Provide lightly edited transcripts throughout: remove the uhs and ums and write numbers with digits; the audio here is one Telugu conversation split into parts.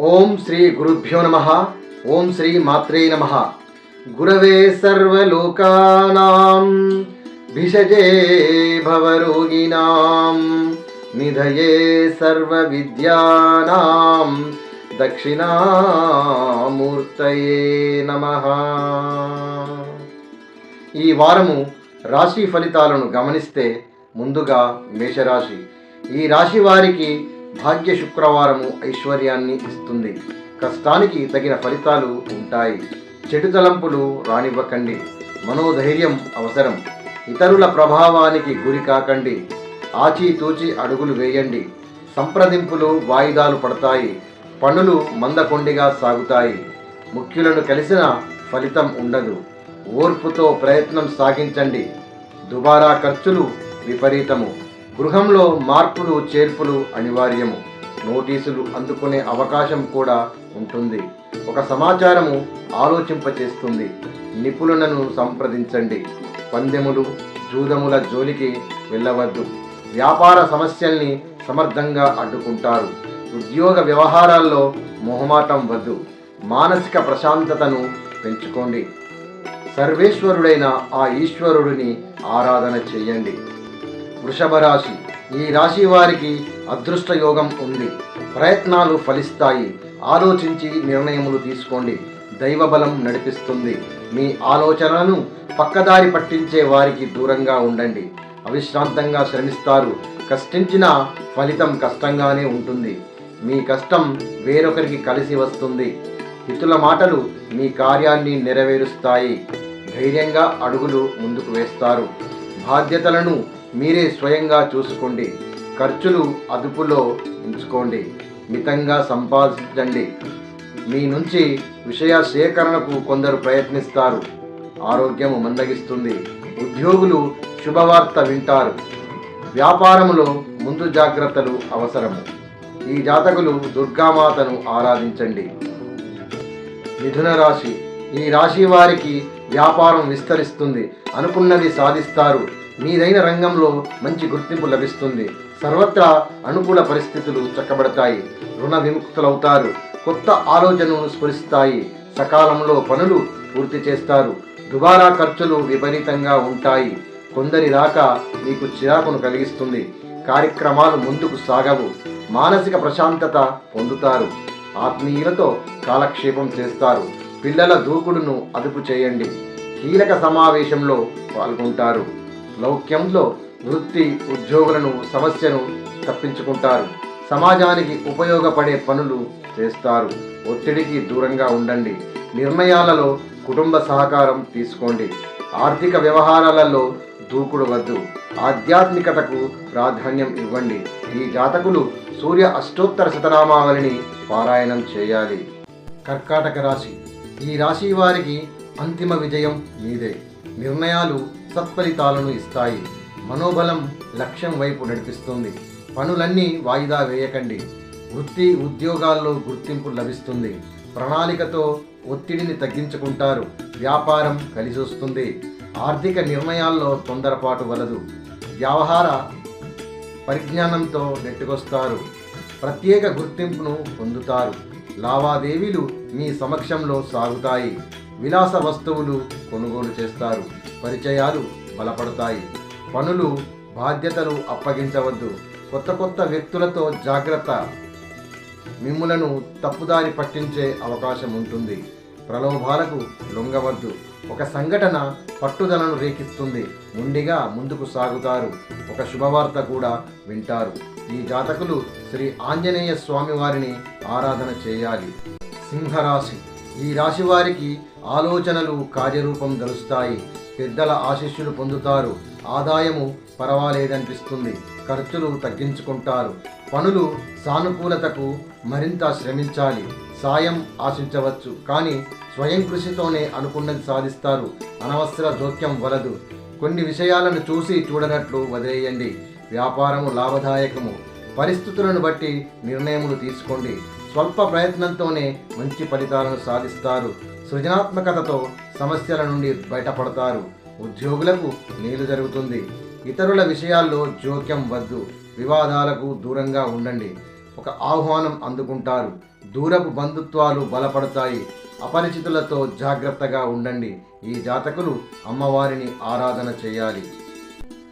ఓం శ్రీ గురుభ్యో నమః. ఓం శ్రీ మాత్రే నమః. గురవే సర్వలోకానాం భిషజే భవరోగిణాం నిధయే సర్వవిద్యానాం దక్షిణామూర్తయే నమః. ఈ వారము రాశి ఫలితాలను గమనిస్తే ముందుగా మేషరాశి. ఈ రాశి వారికి భాగ్య శుక్రవారము ఐశ్వర్యాన్ని ఇస్తుంది. కష్టానికి తగిన ఫలితాలు ఉంటాయి. చెడు తలంపులు రానివ్వకండి. మనోధైర్యం అవసరం. ఇతరుల ప్రభావానికి గురి కాకండి. ఆచితూచి అడుగులు వేయండి. సంప్రదింపులు వాయిదాలు పడతాయి. పనులు మందకొండిగా సాగుతాయి. ముఖ్యులను కలిసిన ఫలితం ఉండదు. ఓర్పుతో ప్రయత్నం సాగించండి. దుబారా ఖర్చులు విపరీతము. గృహంలో మార్పులు చేర్పులు అనివార్యము. నోటీసులు అందుకునే అవకాశం కూడా ఉంటుంది. ఒక సమాచారము ఆలోచింపచేస్తుంది. నిపుణులను సంప్రదించండి. పందెములు జూదముల జోలికి వెళ్ళవద్దు. వ్యాపార సమస్యల్ని సమర్థంగా అడ్డుకుంటారు. ఉద్యోగ వ్యవహారాల్లో మొహమాటం వద్దు. మానసిక ప్రశాంతతను పెంచుకోండి. సర్వేశ్వరుడైన ఆ ఈశ్వరుడిని ఆరాధన చేయండి. వృషభ రాశి. ఈ రాశి వారికి అదృష్ట యోగం ఉంది. ప్రయత్నాలు ఫలిస్తాయి. ఆలోచించి నిర్ణయములు తీసుకోండి. దైవబలం నడిపిస్తుంది. మీ ఆలోచనలను పక్కదారి పట్టించే వారికి దూరంగా ఉండండి. అవిశ్రాంతంగా శ్రమిస్తారు. కష్టించిన ఫలితం కష్టంగానే ఉంటుంది. మీ కష్టం వేరొకరికి కలిసి వస్తుంది. హితుల మాటలు మీ కార్యాన్ని నెరవేరుస్తాయి. ధైర్యంగా అడుగులు ముందుకు వేస్తారు. బాధ్యతలను మీరే స్వయంగా చూసుకోండి. ఖర్చులు అదుపులో ఉంచుకోండి. మితంగా సంపాదించండి. మీ నుంచి విషయ సేకరణకు కొందరు ప్రయత్నిస్తారు. ఆరోగ్యము మందగిస్తుంది. ఉద్యోగులు శుభవార్త వింటారు. వ్యాపారములో ముందు జాగ్రత్తలు అవసరము. ఈ జాతకులు దుర్గామాతను ఆరాధించండి. మిథున రాశి. ఈ రాశి వారికి వ్యాపారం విస్తరిస్తుంది. అనుకున్నది సాధిస్తారు. మీదైన రంగంలో మంచి గుర్తింపు లభిస్తుంది. సర్వత్రా అనుకూల పరిస్థితులు చక్కబడతాయి. రుణ విముక్తులవుతారు. కొత్త ఆలోచనలు స్ఫురిస్తాయి. సకాలంలో పనులు పూర్తి చేస్తారు. దుబారా ఖర్చులు విపరీతంగా ఉంటాయి. కొందరి రాక మీకు చిరాకును కలిగిస్తుంది. కార్యక్రమాలు ముందుకు సాగవు. మానసిక ప్రశాంతత పొందుతారు. ఆత్మీయులతో కాలక్షేపం చేస్తారు. పిల్లల దూకుడును అదుపు చేయండి. కీలక సమావేశంలో పాల్గొంటారు. లౌక్యంలో వృత్తి ఉద్యోగులను సమస్యను తప్పించుకుంటారు. సమాజానికి ఉపయోగపడే పనులు చేస్తారు. ఒత్తిడికి దూరంగా ఉండండి. నిర్ణయాలలో కుటుంబ సహకారం తీసుకోండి. ఆర్థిక వ్యవహారాలలో దూకుడు వద్దు. ఆధ్యాత్మికతకు ప్రాధాన్యం ఇవ్వండి. ఈ జాతకులు సూర్య అష్టోత్తర శతనామావళిని పారాయణం చేయాలి. కర్కాటక రాశి. ఈ రాశి వారికి అంతిమ విజయం మీదే. నిర్ణయాలు సత్ఫలితాలను ఇస్తాయి. మనోబలం లక్ష్యం వైపు నడిపిస్తుంది. పనులన్నీ వాయిదా వేయకండి. వృత్తి ఉద్యోగాల్లో గుర్తింపు లభిస్తుంది. ప్రణాళికతో ఒత్తిడిని తగ్గించుకుంటారు. వ్యాపారం కలిసొస్తుంది. ఆర్థిక నిర్ణయాల్లో తొందరపాటు వలదు. వ్యవహార పరిజ్ఞానంతో నెట్టుకొస్తారు. ప్రత్యేక గుర్తింపును పొందుతారు. లావాదేవీలు మీ సమక్షంలో సాగుతాయి. విలాస వస్తువులు కొనుగోలు చేస్తారు. పరిచయాలు బలపడతాయి. పనులు బాధ్యతలు అప్పగించవద్దు. కొత్త వ్యక్తులతో జాగ్రత్త. మిమ్ములను తప్పుదారి పట్టించే అవకాశం ఉంటుంది. ప్రలోభాలకు లొంగవద్దు. ఒక సంఘటన పట్టుదలను రేకిస్తుంది. మొండిగా ముందుకు సాగుతారు. ఒక శుభవార్త కూడా వింటారు. ఈ జాతకులు శ్రీ ఆంజనేయ స్వామి వారిని ఆరాధన చేయాలి. సింహరాశి. ఈ రాశి వారికి ఆలోచనలు కార్యరూపం దలుస్తాయి. పెద్దల ఆశీస్సులు పొందుతారు. ఆదాయము పర్వాలేదనిపిస్తుంది. ఖర్చులు తగ్గించుకుంటారు. పనులు సానుకూలతకు మరింత శ్రమించాలి. సాయం ఆశించవచ్చు, కానీ స్వయం కృషితోనే అనుకున్నది సాధిస్తారు. అనవసర జోక్యం వలదు. కొన్ని విషయాలను చూసి చూడనట్లు వదిలేయండి. వ్యాపారము లాభదాయకము. పరిస్థితులను బట్టి నిర్ణయములు తీసుకోండి. స్వల్ప ప్రయత్నంతోనే మంచి ఫలితాలను సాధిస్తారు. సృజనాత్మకతతో సమస్యల నుండి బయటపడతారు. ఉద్యోగులకు మేలు జరుగుతుంది. ఇతరుల విషయాల్లో జోక్యం వద్దు. వివాదాలకు దూరంగా ఉండండి. ఒక ఆహ్వానం అందుకుంటారు. దూరపు బంధుత్వాలు బలపడతాయి. అపరిచితులతో జాగ్రత్తగా ఉండండి. ఈ జాతకులు అమ్మవారిని ఆరాధన చేయాలి.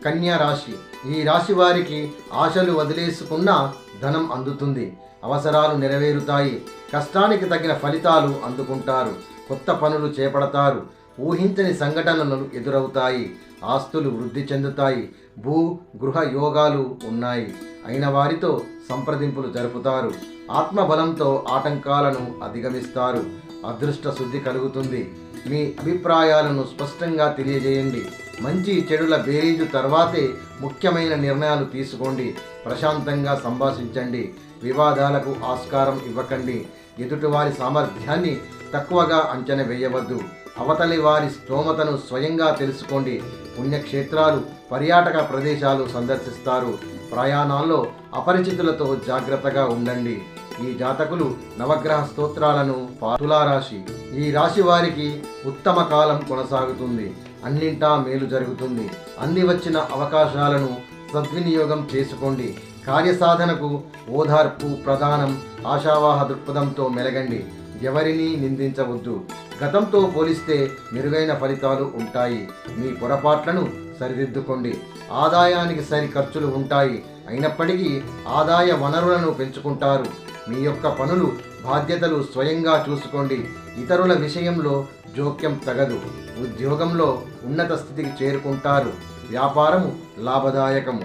కన్యా రాశి. ఈ రాశి వారికి ఆశలు వదిలేసుకున్న ధనం అందుతుంది. అవసరాలు నెరవేరుతాయి. కష్టానికి తగిన ఫలితాలు అందుకుంటారు. కొత్త పనులు చేపడతారు. ఊహించని సంఘటనలు ఎదురవుతాయి. ఆస్తులు వృద్ధి చెందుతాయి. భూ గృహ యోగాలు ఉన్నాయి. అయిన వారితో సంప్రదింపులు జరుపుతారు. ఆత్మబలంతో ఆటంకాలను అధిగమిస్తారు. అదృష్ట శుద్ధి కలుగుతుంది. మీ అభిప్రాయాలను స్పష్టంగా తెలియజేయండి. మంచి చెడుల బేరీజు తర్వాతే ముఖ్యమైన నిర్ణయాలు తీసుకోండి. ప్రశాంతంగా సంభాషించండి. వివాదాలకు ఆస్కారం ఇవ్వకండి. ఎదుటివారి సామర్థ్యాన్ని తక్కువగా అంచనా వేయవద్దు. అవతలి వారి స్తోమతను స్వయంగా తెలుసుకోండి. పుణ్యక్షేత్రాలు, పర్యాటక ప్రదేశాలు సందర్శిస్తారు. ప్రయాణాల్లో అపరిచితులతో జాగ్రత్తగా ఉండండి. ఈ జాతకులు నవగ్రహ స్తోత్రాలను తులారాశి. ఈ రాశి వారికి ఉత్తమ కాలం కొనసాగుతుంది. అన్నింటా మేలు జరుగుతుంది. అంది వచ్చిన అవకాశాలను సద్వినియోగం చేసుకోండి. కార్యసాధనకు ఓదార్పు ప్రధానం. ఆశావాహ దృక్పథంతో మెలగండి. ఎవరినీ నిందించవద్దు. గతంతో పోలిస్తే మెరుగైన ఫలితాలు ఉంటాయి. మీ పొరపాట్లను సరిదిద్దుకోండి. ఆదాయానికి సరి ఖర్చులు ఉంటాయి. అయినప్పటికీ ఆదాయ వనరులను పెంచుకుంటారు. మీ యొక్క పనులు బాధ్యతలు స్వయంగా చూసుకోండి. ఇతరుల విషయంలో జోక్యం తగదు. ఉద్యోగంలో ఉన్నత స్థితికి చేరుకుంటారు. వ్యాపారము లాభదాయకము.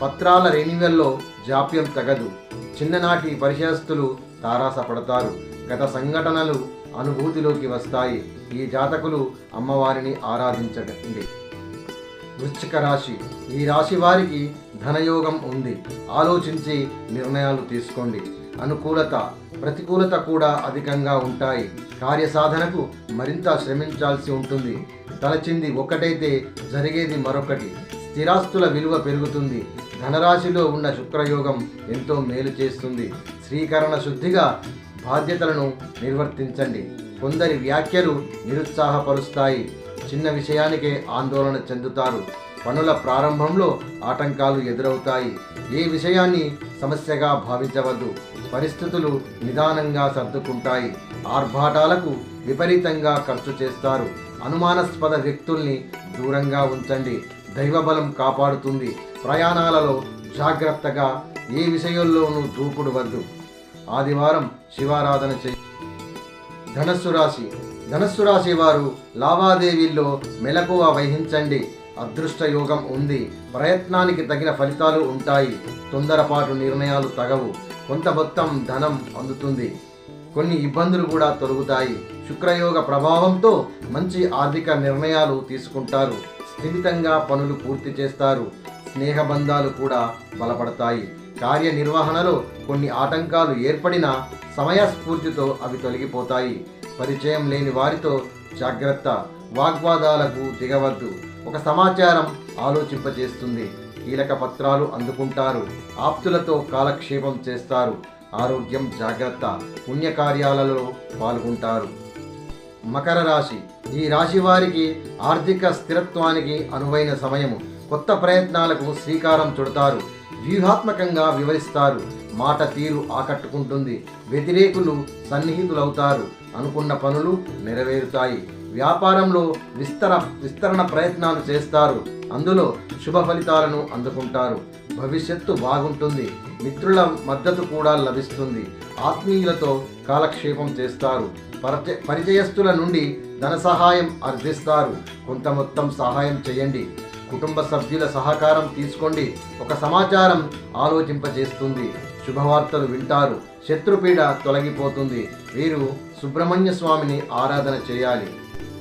పత్రాల రెన్యువల్లో జాప్యం తగదు. చిన్ననాటి పరిచయస్తులు తారాసపడతారు. గత సంఘటనలు అనుభూతిలోకి వస్తాయి. ఈ జాతకులు అమ్మవారిని ఆరాధించండి. వృశ్చిక రాశి. ఈ రాశి వారికి ధనయోగం ఉంది. ఆలోచించి నిర్ణయాలు తీసుకోండి. అనుకూలత ప్రతికూలత కూడా అధికంగా ఉంటాయి. కార్యసాధనకు మరింత శ్రమించాల్సి ఉంటుంది. తలచింది ఒకటైతే జరిగేది మరొకటి. స్థిరాస్తుల విలువ పెరుగుతుంది. ధనరాశిలో ఉన్న శుక్రయోగం ఎంతో మేలు చేస్తుంది. శ్రీకరణ శుద్ధిగా బాధ్యతలను నిర్వర్తించండి. కొందరి వ్యాఖ్యలు నిరుత్సాహపరుస్తాయి. చిన్న విషయానికే ఆందోళన చెందుతారు. పనుల ప్రారంభంలో ఆటంకాలు ఎదురవుతాయి. ఏ విషయాన్ని సమస్యగా భావించవద్దు. పరిస్థితులు నిదానంగా సర్దుకుంటాయి. ఆర్భాటాలకు విపరీతంగా ఖర్చు చేస్తారు. అనుమానాస్పద వ్యక్తుల్ని దూరంగా ఉంచండి. దైవబలం కాపాడుతుంది. ప్రయాణాలలో జాగ్రత్తగా. ఏ విషయంలోనూ దూకుడు వద్దు. ఆదివారం శివారాధన చేయి. ధనస్సు రాశి. ధనస్సు రాశి వారు లావాదేవీల్లో మెలకువ వహించండి. అదృష్ట యోగం ఉంది. ప్రయత్నానికి తగిన ఫలితాలు ఉంటాయి. తొందరపాటు నిర్ణయాలు తగవు. కొంత మొత్తం ధనం అందుతుంది. కొన్ని ఇబ్బందులు కూడా తొలగుతాయి. శుక్రయోగ ప్రభావంతో మంచి ఆర్థిక నిర్ణయాలు తీసుకుంటారు. స్థిమితంగా పనులు పూర్తి చేస్తారు. స్నేహబంధాలు కూడా బలపడతాయి. కార్యనిర్వహణలో కొన్ని ఆటంకాలు ఏర్పడినా సమయస్ఫూర్తితో అవి తొలగిపోతాయి. పరిచయం లేని వారితో జాగ్రత్త. వాగ్వాదాలకు దిగవద్దు. ఒక సమాచారం ఆలోచింపజేస్తుంది. కీలక పత్రాలు అందుకుంటారు. ఆప్తులతో కాలక్షేపం చేస్తారు. ఆరోగ్యం జాగ్రత్త. పుణ్యకార్యాలలో పాల్గొంటారు. మకర రాశి. ఈ రాశి వారికి ఆర్థిక స్థిరత్వానికి అనువైన సమయము. కొత్త ప్రయత్నాలకు శ్రీకారం చుడతారు. వ్యూహాత్మకంగా వివరిస్తారు. మాట తీరు ఆకట్టుకుంటుంది. వ్యతిరేకులు సన్నిహితులవుతారు. అనుకున్న పనులు నెరవేరుతాయి. వ్యాపారంలో విస్తరణ ప్రయత్నాలు చేస్తారు. అందులో శుభ ఫలితాలను అందుకుంటారు. భవిష్యత్తు బాగుంటుంది. మిత్రుల మద్దతు కూడా లభిస్తుంది. ఆత్మీయులతో కాలక్షేపం చేస్తారు. పరిచయస్తుల నుండి ధన సహాయం అర్థిస్తారు. కొంత మొత్తం సహాయం చేయండి. కుటుంబ సభ్యుల సహకారం తీసుకోండి. ఒక సమాచారం ఆలోచింపజేస్తుంది. శుభవార్తలు వింటారు. శత్రుపీడ తొలగిపోతుంది. వీరు సుబ్రహ్మణ్య స్వామిని ఆరాధన చేయాలి.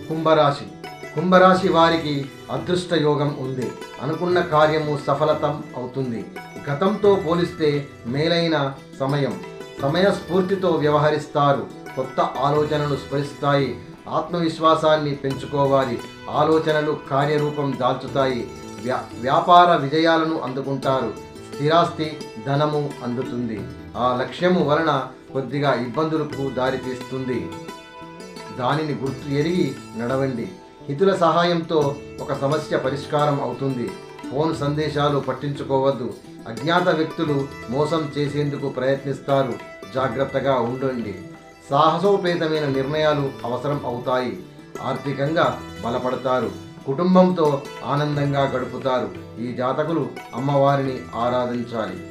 కుంభరాశి. కుంభరాశి వారికి అదృష్ట యోగం ఉంది. అనుకున్న కార్యము సఫలతం అవుతుంది. గతంతో పోలిస్తే మేలైన సమయం. సమయస్ఫూర్తితో వ్యవహరిస్తారు. కొత్త ఆలోచనలు స్ఫురిస్తాయి. ఆత్మవిశ్వాసాన్ని పెంచుకోవాలి. ఆలోచనలు కార్యరూపం దాల్చుతాయి. వ్యాపార విజయాలను అందుకుంటారు. స్థిరాస్తి ధనము అందుతుంది. ఆ లక్ష్యము వలన కొద్దిగా ఇబ్బందులకు దారితీస్తుంది. దానిని గుర్తు ఎరిగి నడవండి. హితుల సహాయంతో ఒక సమస్య పరిష్కారం అవుతుంది. ఫోన్ సందేశాలు పట్టించుకోవద్దు. అజ్ఞాత వ్యక్తులు మోసం చేసేందుకు ప్రయత్నిస్తారు. జాగ్రత్తగా ఉండండి. సాహసోపేతమైన నిర్ణయాలు అవసరం అవుతాయి. ఆర్థికంగా బలపడతారు. కుటుంబంతో ఆనందంగా గడుపుతారు. ఈ జాతకులు అమ్మవారిని ఆరాధించాలి.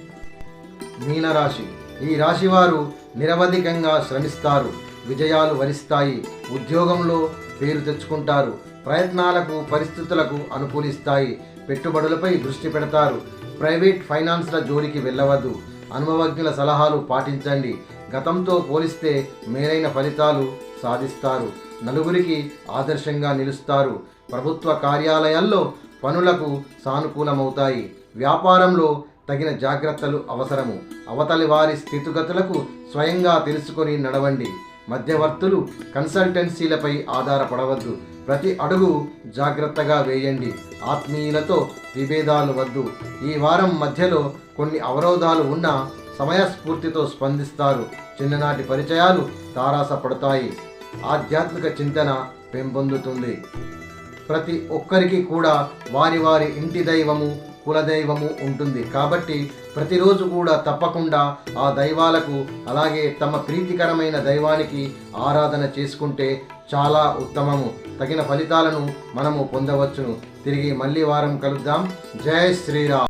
మీనరాశి. ఈ రాశివారు నిరవధికంగా శ్రమిస్తారు. విజయాలు వరిస్తాయి. ఉద్యోగంలో పేరు తెచ్చుకుంటారు. ప్రయత్నాలకు పరిస్థితులకు అనుకూలిస్తాయి. పెట్టుబడులపై దృష్టి పెడతారు. ప్రైవేట్ ఫైనాన్స్ల జోలికి వెళ్ళవద్దు. అనుభవజ్ఞుల సలహాలు పాటించండి. గతంతో పోలిస్తే మేలైన ఫలితాలు సాధిస్తారు. నలుగురికి ఆదర్శంగా నిలుస్తారు. ప్రభుత్వ కార్యాలయాల్లో పనులకు సానుకూలమవుతాయి. వ్యాపారంలో తగిన జాగ్రత్తలు అవసరము. అవతలి వారి స్థితిగతులకు స్వయంగా తెలుసుకొని నడవండి. మధ్యవర్తులు కన్సల్టెన్సీలపై ఆధారపడవద్దు. ప్రతి అడుగు జాగ్రత్తగా వేయండి. ఆత్మీయులతో విభేదాలు వద్దు. ఈ వారం మధ్యలో కొన్ని అవరోధాలు ఉన్నా సమయస్ఫూర్తితో స్పందిస్తారు. చిన్ననాటి పరిచయాలు తారాసపడతాయి. ఆధ్యాత్మిక చింతన పెంపొందుతుంది. ప్రతి ఒక్కరికి కూడా వారి వారి ఇంటి దైవము, కులదైవము ఉంటుంది. కాబట్టి ప్రతిరోజు కూడా తప్పకుండా ఆ దైవాలకు, అలాగే తమ ప్రీతికరమైన దైవానికి ఆరాధన చేసుకుంటే చాలా ఉత్తమము. తగిన ఫలితాలను మనము పొందవచ్చును. తిరిగి మళ్ళీ వారం కలుద్దాం. జై శ్రీరామ్.